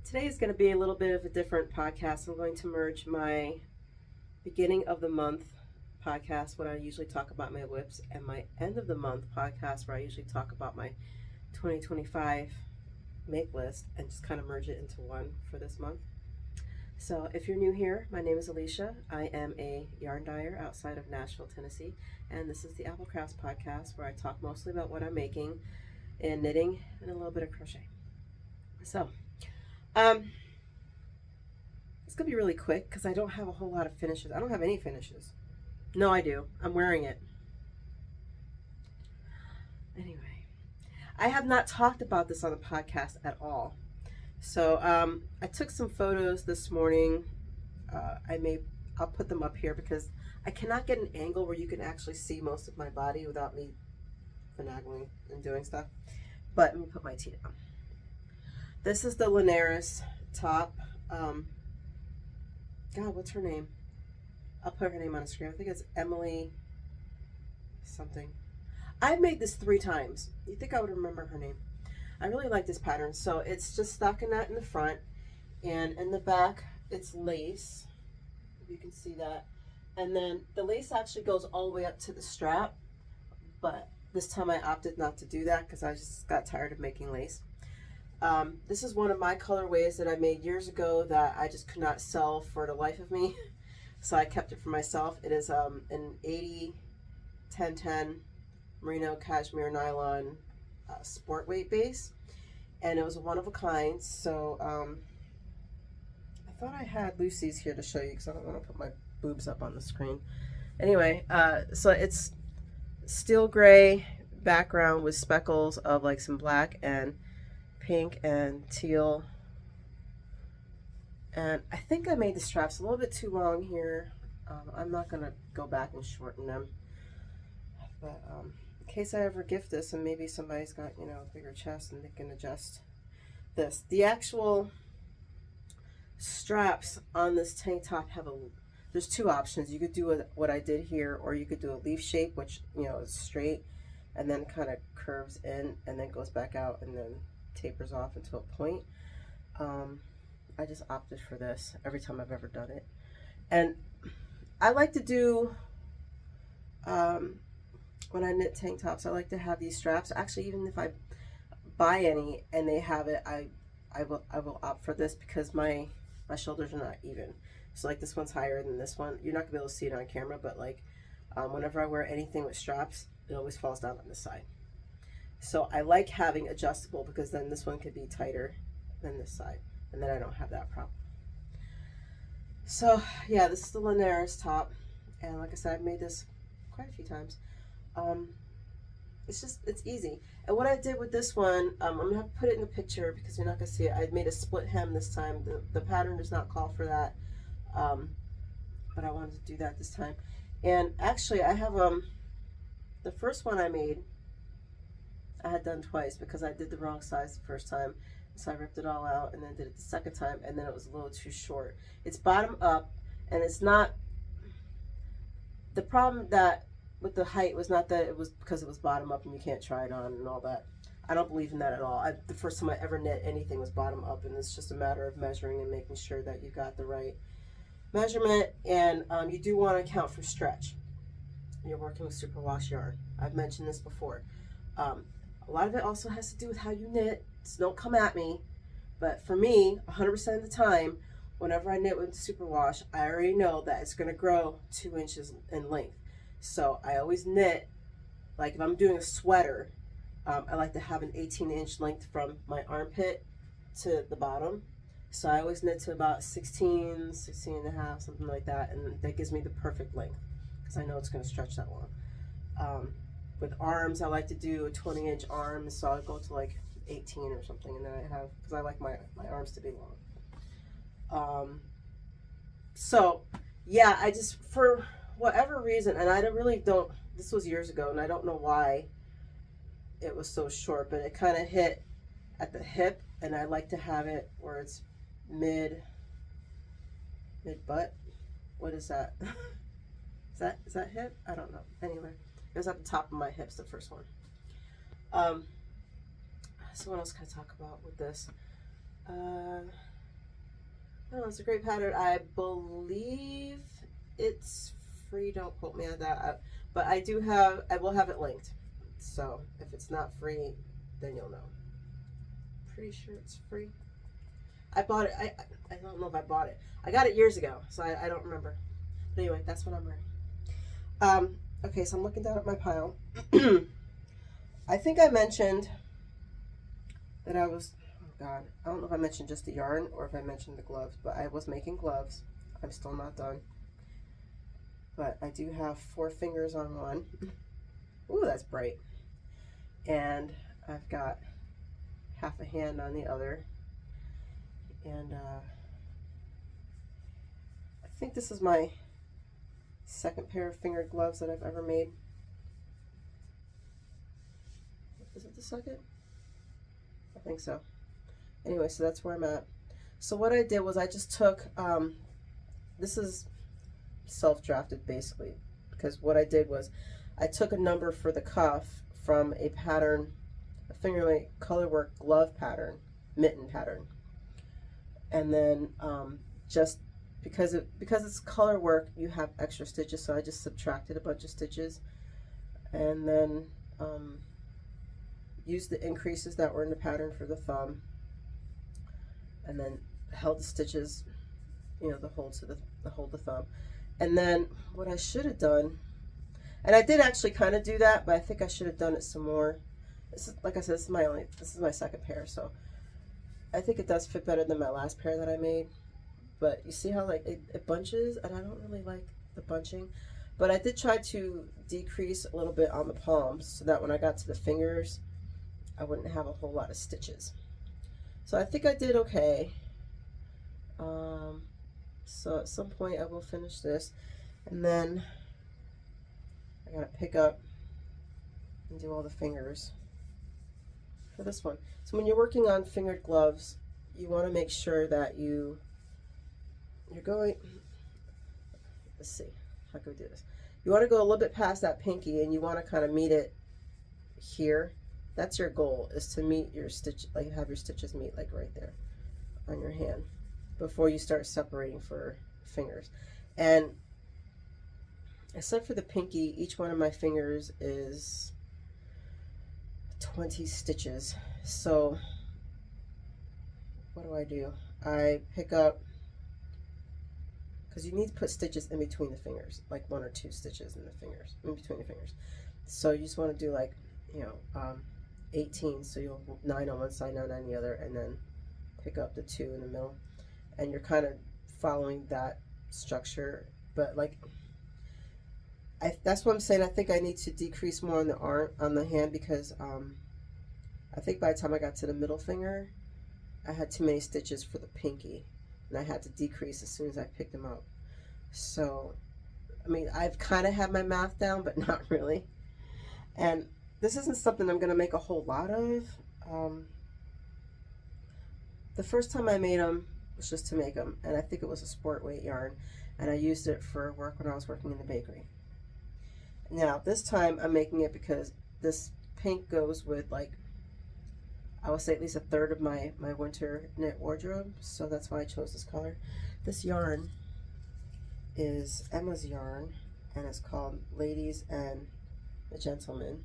Today is going to be a little bit of a different podcast. I'm going to merge my beginning of the month podcast, when I usually talk about my whips, and my end of the month podcast, where I usually talk about my 2025 make list, and just kind of merge it into one for this month. So if you're new here, my name is Alicia. I am a yarn dyer outside of Nashville, Tennessee, and this is the APLCrafts podcast, where I talk mostly about what I'm making in knitting and a little bit of crochet. So it's gonna be really quick because I don't have a whole lot of finishes. I don't have any finishes. No, I do. I'm wearing it. Anyway, I have not talked about this on the podcast at all. So I took some photos this morning. I'll put them up here because I cannot get an angle where you can actually see most of my body without me finagling and doing stuff. But let me put my tea down. This is the Linearis top. God, what's her name? I'll put her name on the screen. I think it's Amelie something. I've made this 3 times. You'd think I would remember her name. I really like this pattern. So it's just stockinette in the front, and in the back it's lace. You can see that. And then the lace actually goes all the way up to the strap, but this time I opted not to do that because I just got tired of making lace. This is one of my colorways that I made years ago that I just could not sell for the life of me. So I kept it for myself. It is an 80-10-10 merino cashmere nylon sport weight base. And it was a one of a kind. So I thought I had Lucy's here to show you because I don't want to put my boobs up on the screen. Anyway, so it's steel gray background with speckles of like some black and pink and teal, and I think I made the straps a little bit too long here. I'm not gonna go back and shorten them, but in case I ever gift this and maybe somebody's got, you know, a bigger chest and they can adjust this. The actual straps on this tank top have there's 2 options. You could do what I did here, or you could do a leaf shape, which, you know, is straight and then kind of curves in and then goes back out and then tapers off into a point. I just opted for this every time I've ever done it. And I like to do, when I knit tank tops, I like to have these straps. Actually, even if I buy any and they have it, I will opt for this because my shoulders are not even. So like this one's higher than this one. You're not gonna be able to see it on camera, but like whenever I wear anything with straps, it always falls down on this side. So I like having adjustable because then this one could be tighter than this side, and then I don't have that problem. So yeah, this is the Linearis top, and like I said, I've made this quite a few times. It's easy. And what I did with this one, I'm gonna have to put it in the picture because you're not gonna see it. I made a split hem this time. The pattern does not call for that, but I wanted to do that this time. And actually, I have the first one I made, I had done twice because I did the wrong size the first time. So I ripped it all out and then did it the second time, and then it was a little too short. It's bottom up, and it's not, the problem that with the height was not that it was because it was bottom up and you can't try it on and all that. I don't believe in that at all. The first time I ever knit anything was bottom up, and it's just a matter of measuring and making sure that you got the right measurement. And you do want to account for stretch. You're working with superwash yarn. I've mentioned this before. A lot of it also has to do with how you knit, so don't come at me. But for me, 100% of the time, whenever I knit with superwash, I already know that it's going to grow 2 inches in length. So I always knit, like if I'm doing a sweater, I like to have an 18-inch length from my armpit to the bottom. So I always knit to about 16 and a half, something like that, and that gives me the perfect length because I know it's going to stretch that long. With arms, I like to do a 20-inch arm, so I'll go to like 18 or something, and then I have, because I like my arms to be long. So yeah, I just, for whatever reason, and I don't, this was years ago, and I don't know why it was so short, but it kind of hit at the hip, and I like to have it where it's mid butt. What is that? Is that hip? I don't know. Anyway, it was at the top of my hips, the first one. So what else can I talk about with this? Oh, it's a great pattern. I believe it's free. Don't quote me on that. But I will have it linked. So if it's not free, then you'll know. Pretty sure it's free. I bought it. I don't know if I bought it. I got it years ago, so I don't remember. But anyway, that's what I'm wearing. Okay, so I'm looking down at my pile. I think I mentioned that I was, oh God, I don't know if I mentioned just the yarn or if I mentioned the gloves, but I was making gloves. I'm still not done. But I do have 4 fingers on one. Ooh, that's bright. And I've got half a hand on the other. And I think this is my second pair of fingered gloves that I've ever made. Is it the second? I think so. Anyway, so that's where I'm at. So what I did was I just took, this is self-drafted basically, because what I did was I took a number for the cuff from a pattern, a fingerling colorwork glove pattern, mitten pattern, and then just because it's color work, you have extra stitches, so I just subtracted a bunch of stitches and then used the increases that were in the pattern for the thumb, and then held the stitches, you know, the hold to the hold the thumb. And then what I should have done, and I did actually kind of do that, but I think I should have done it some more. This is, like I said, this is my second pair, so I think it does fit better than my last pair that I made. But you see how like it bunches, and I don't really like the bunching. But I did try to decrease a little bit on the palms so that when I got to the fingers, I wouldn't have a whole lot of stitches. So I think I did okay. So at some point I will finish this, and then I gotta pick up and do all the fingers for this one. So when you're working on fingered gloves, you want to make sure that you're going, let's see, how can we do this? You want to go a little bit past that pinky, and you want to kind of meet it here. That's your goal, is to meet your stitch, like have your stitches meet like right there on your hand before you start separating for fingers. And except for the pinky, each one of my fingers is 20 stitches. So what do? I pick up, because you need to put stitches in between the fingers, like 1 or 2 stitches in the fingers, in between the fingers. So you just want to do like, you know, 18, so you'll 9 on one side, 9 on the other, and then pick up the 2 in the middle. And you're kind of following that structure, but like, that's what I'm saying. I think I need to decrease more on the arm, on the hand, because I think by the time I got to the middle finger, I had too many stitches for the pinky, and I had to decrease as soon as I picked them up. So, I mean, I've kind of had my math down, but not really. And this isn't something I'm going to make a whole lot of. The first time I made them was just to make them, and I think it was a sport weight yarn, and I used it for work when I was working in the bakery. Now, this time I'm making it because this pink goes with, like, I would say at least a third of my winter knit wardrobe, so that's why I chose this color. This yarn is Emma's yarn, and it's called Ladies and the Gentleman.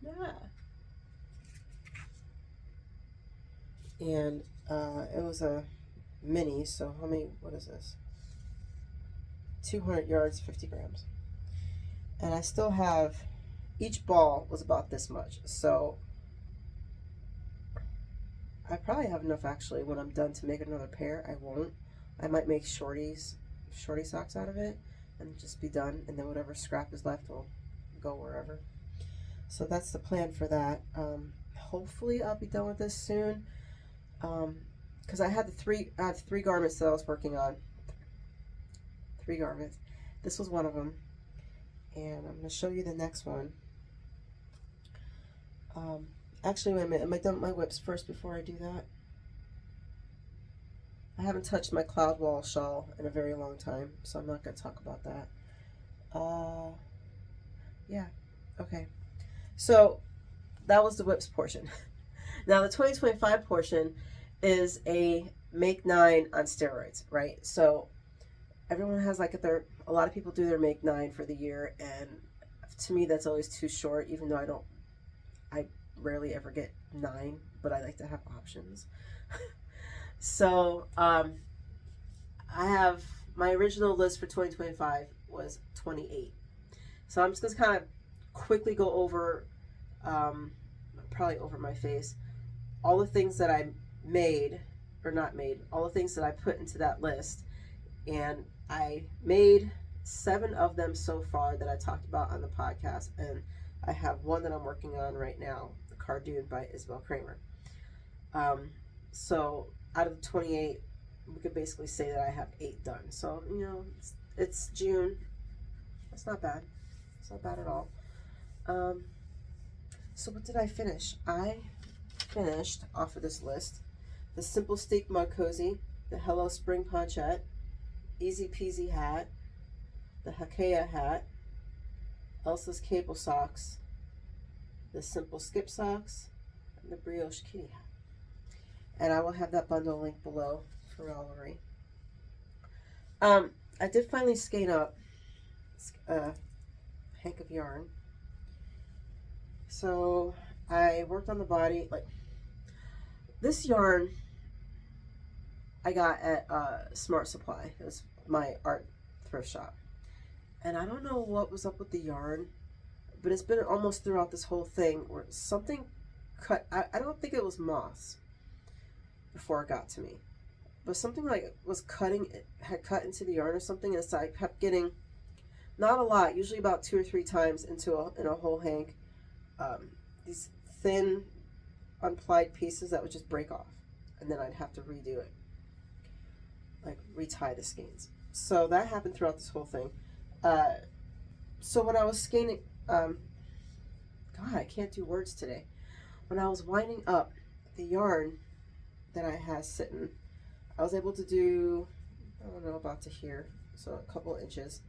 Yeah. And it was a mini, so how many, what is this? 200 yards, 50 grams. And I still have, each ball was about this much, so I probably have enough actually when I'm done to make another pair. I won't. I might make shorty socks out of it and just be done, and then whatever scrap is left will go wherever. So that's the plan for that. Hopefully I'll be done with this soon, because I have 3 garments that I was working on. 3 garments. This was one of them, and I'm going to show you the next one. Actually, wait a minute. Am I done with my whips first before I do that? I haven't touched my cloud wall shawl in a very long time, so I'm not going to talk about that. Yeah, okay. So that was the whips portion. Now the 2025 portion is a make 9 on steroids, right? So everyone has like a lot of people do their make 9 for the year, and to me that's always too short, even though I rarely ever get 9, but I like to have options. So I have my original list for 2025 was 28. So I'm just going to kind of quickly go over, probably over my face, all the things that I made, or not made, all the things that I put into that list. And I made 7 of them so far that I talked about on the podcast. And I have one that I'm working on right now, the Cardoon by Isabell Kraemer. So out of the 28, we could basically say that I have 8 done. So, you know, it's June. That's not bad. It's not bad at all. So what did I finish? I finished off of this list the Simple Steak Mug Cozy, the Hello Spring Ponchette, Easy Peasy hat, the Hakea hat, Elsa's Cable Socks, the Simple Skip Socks, and the Brioche Kitty hat. And I will have that bundle linked below for Valerie. I did finally skein up a hank of yarn. So I worked on the body. Like, this yarn I got at Smart Supply. It was my art thrift shop. And I don't know what was up with the yarn, but it's been almost throughout this whole thing where something cut. I don't think it was moss before it got to me, but something like was cutting, it had cut into the yarn or something, and so I kept getting, not a lot, usually about 2 or 3 times in a whole hank, these thin unplied pieces that would just break off, and then I'd have to redo it, like retie the skeins. So that happened throughout this whole thing. So when I was skeining, God, I can't do words today. When I was winding up the yarn that I had sitting, I was able to do, I don't know, about to here, so a couple inches.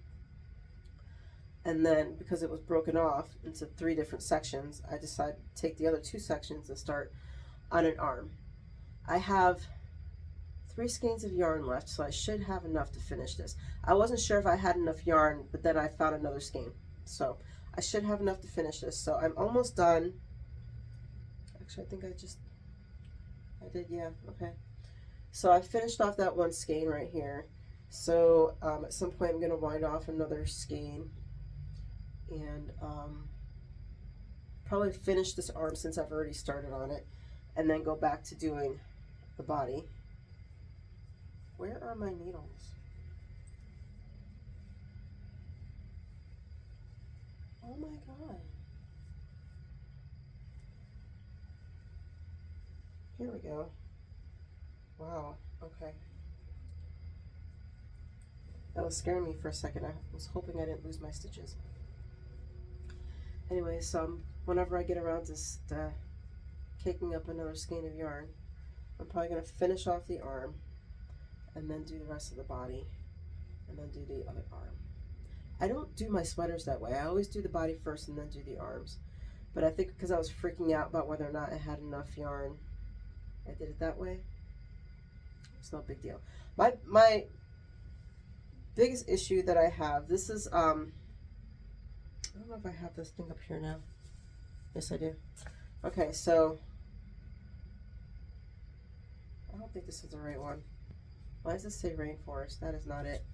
And then because it was broken off into 3 different sections, I decided to take the other 2 sections and start on an arm. I have 3 skeins of yarn left, so I should have enough to finish this. I wasn't sure if I had enough yarn, but then I found another skein. So I should have enough to finish this. So I'm almost done. Actually, I think I did, yeah, okay. So I finished off that 1 skein right here. So at some point I'm going to wind off another skein and probably finish this arm since I've already started on it, and then go back to doing the body. Where are my needles? Oh my god. Here we go. Wow, okay. That was scaring me for a second. I was hoping I didn't lose my stitches. Anyway, so whenever I get around to caking up another skein of yarn, I'm probably going to finish off the arm and then do the rest of the body and then do the other arm. I don't do my sweaters that way. I always do the body first and then do the arms. But I think because I was freaking out about whether or not I had enough yarn, I did it that way. It's no big deal. My biggest issue that I have, this is, I don't know if I have this thing up here now. Yes, I do. Okay, so, I don't think this is the right one. Why does this say rainforest? That is not it.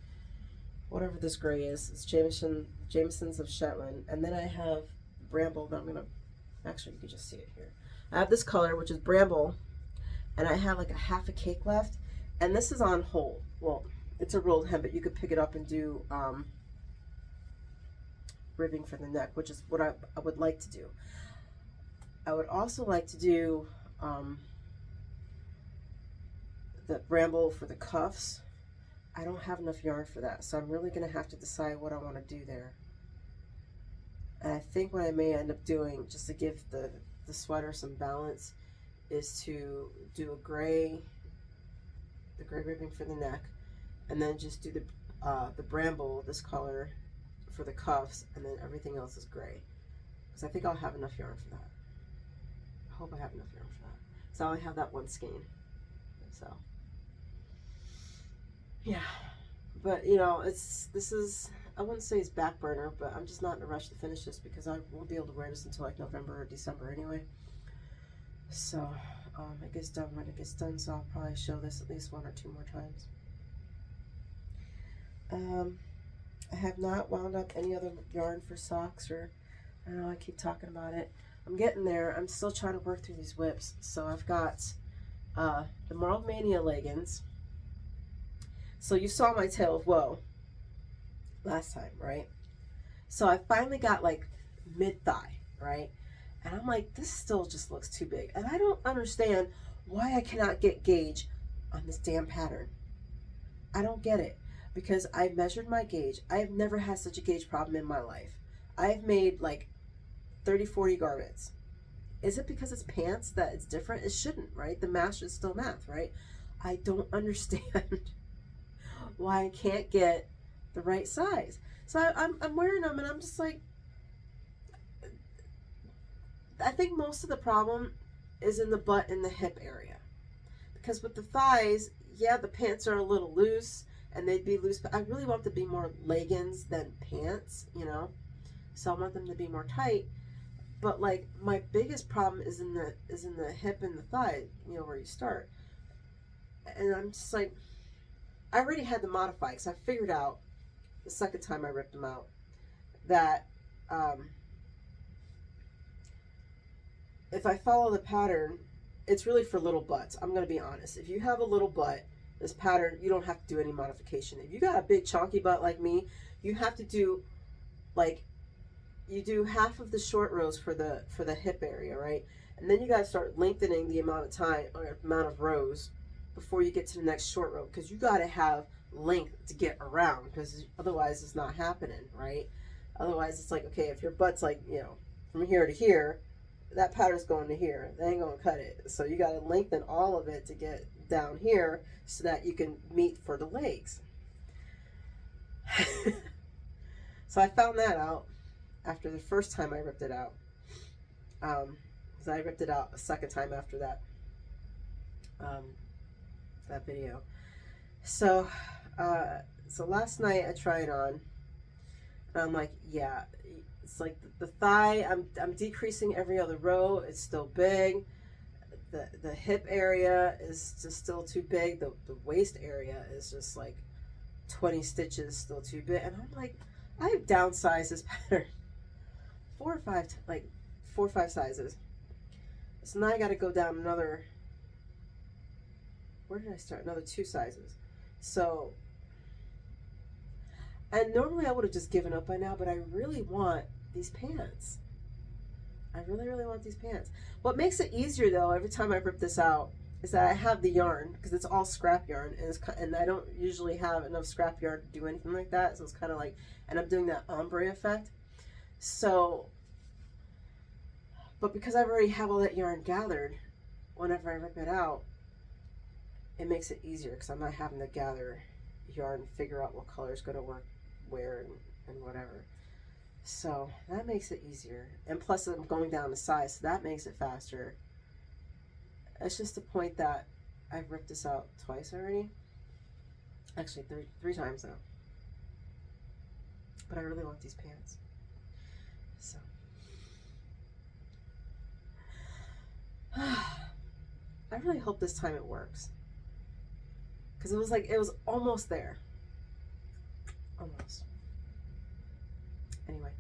Whatever this gray is, it's Jameson's of Shetland. And then I have Bramble that I'm going to, actually you can just see it here. I have this color, which is Bramble, and I have like a half a cake left. And this is on whole. Well, it's a rolled hem, but you could pick it up and do ribbing for the neck, which is what I would like to do. I would also like to do the Bramble for the cuffs. I don't have enough yarn for that, so I'm really going to have to decide what I want to do there. And I think what I may end up doing, just to give the sweater some balance, is to do the gray ribbing for the neck, and then just do the Bramble, this color, for the cuffs, and then everything else is gray. Because I think I'll have enough yarn for that. I hope I have enough yarn for that. So I only have that 1 skein. So yeah, but you know, this is, I wouldn't say it's back burner, but I'm just not in a rush to finish this because I won't be able to wear this until like November or December anyway. So it gets done when it gets done, so I'll probably show this at least 1 or 2 more times. I have not wound up any other yarn for socks, or I don't know, I keep talking about it. I'm getting there. I'm still trying to work through these whips. So I've got the Marled Mania leggings. So you saw my Tale of Woe last time, right? So I finally got like mid-thigh, right? And I'm like, this still just looks too big. And I don't understand why I cannot get gauge on this damn pattern. I don't get it. Because I measured my gauge. I have never had such a gauge problem in my life. I've made like 30, 40 garments. Is it because it's pants that it's different? It shouldn't, right? The math is still math, right? I don't understand why I can't get the right size. So I'm wearing them and I'm just like, I think most of the problem is in the butt and the hip area. Because with the thighs, yeah, the pants are a little loose and they'd be loose, but I really want them to be more leggings than pants, you know? So I want them to be more tight. But like my biggest problem is in the hip and the thigh, you know, where you start. And I'm just like, I already had to modify because I figured out the second time I ripped them out that if I follow the pattern, it's really for little butts. I'm going to be honest. If you have a little butt, this pattern, you don't have to do any modification. If you got a big chunky butt like me, you have to do like, you do half of the short rows for the hip area, right? And then you got to start lengthening the amount of time or amount of rows before you get to the next short row, because you got to have length to get around, because otherwise it's not happening, right? Otherwise it's like, okay, if your butt's like, you know, from here to here, that pattern's going to here. They ain't going to cut it. So you got to lengthen all of it to get down here so that you can meet for the legs. So I found that out after the first time I ripped it out. Because I ripped it out a second time after that that video. So so last night I tried on and I'm like, yeah, it's like the thigh, I'm decreasing every other row. It's still big. The hip area is just still too big. The waist area is just like 20 stitches still too big. And I'm like, I have downsized this pattern 4 or 5 sizes. So now I got to go down another, where did I start? Another 2 sizes. So, and normally I would have just given up by now, but I really want these pants. I really, really want these pants. What makes it easier though, every time I rip this out, is that I have the yarn, because it's all scrap yarn, and I don't usually have enough scrap yarn to do anything like that, so it's kind of like, and I'm doing that ombre effect. So, but because I've already have all that yarn gathered, whenever I rip it out, it makes it easier, because I'm not having to gather yarn, figure out what color is going to work where and whatever. So that makes it easier. And plus I'm going down the size, so that makes it faster. It's just the point that I've ripped this out twice already. Actually, three times now. But I really want these pants. So. I really hope this time it works. Because it was almost there. Almost. Anyway,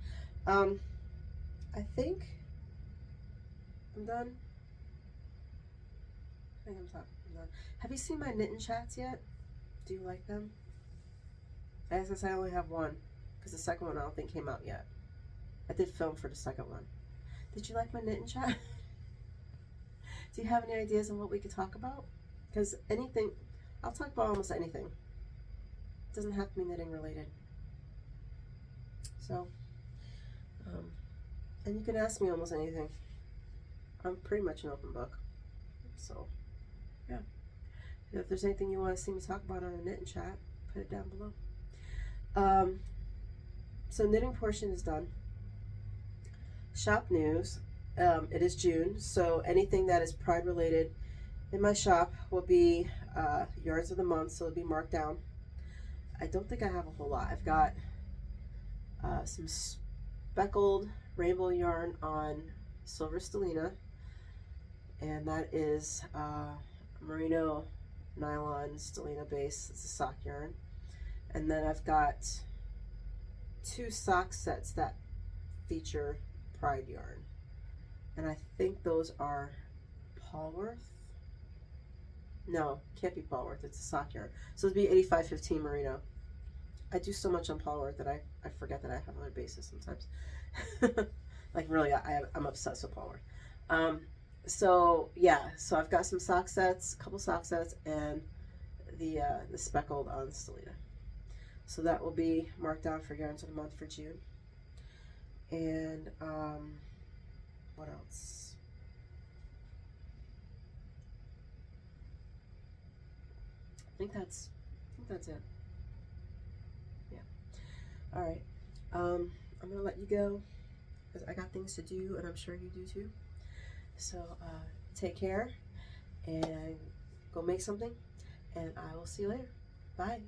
I think I'm done. I think I'm done. Have you seen my knitting chats yet? Do you like them? As I said, I only have one, because the second one I don't think came out yet. I did film for the second one. Did you like my knitting chat? Do you have any ideas on what we could talk about? Because anything, I'll talk about almost anything. It doesn't have to be knitting related. So, and you can ask me almost anything. I'm pretty much an open book. So, yeah. If there's anything you want to see me talk about on the knitting chat, put it down below. So knitting portion is done. Shop news. It is June, so anything that is Pride related in my shop will be yarns of the month, so it'll be marked down. I don't think I have a whole lot. I've got some speckled rainbow yarn on silver stellina, and that is merino nylon stellina base. It's a sock yarn. And then I've got 2 sock sets that feature pride yarn, and I think those are Polworth. No, can't be Polworth. It's a sock yarn. So it'd be 8515 merino. I do so much on Polworth that I forget that I have other bases sometimes. Like really, I'm obsessed with Polworth. So yeah, so I've got some sock sets, a couple sock sets, and the speckled on stellina. So that will be marked down for yarns of the month for June. And what else? I think that's it. Yeah. All right. I'm gonna let you go because I got things to do, and I'm sure you do too. So take care and go make something, and I will see you later. Bye.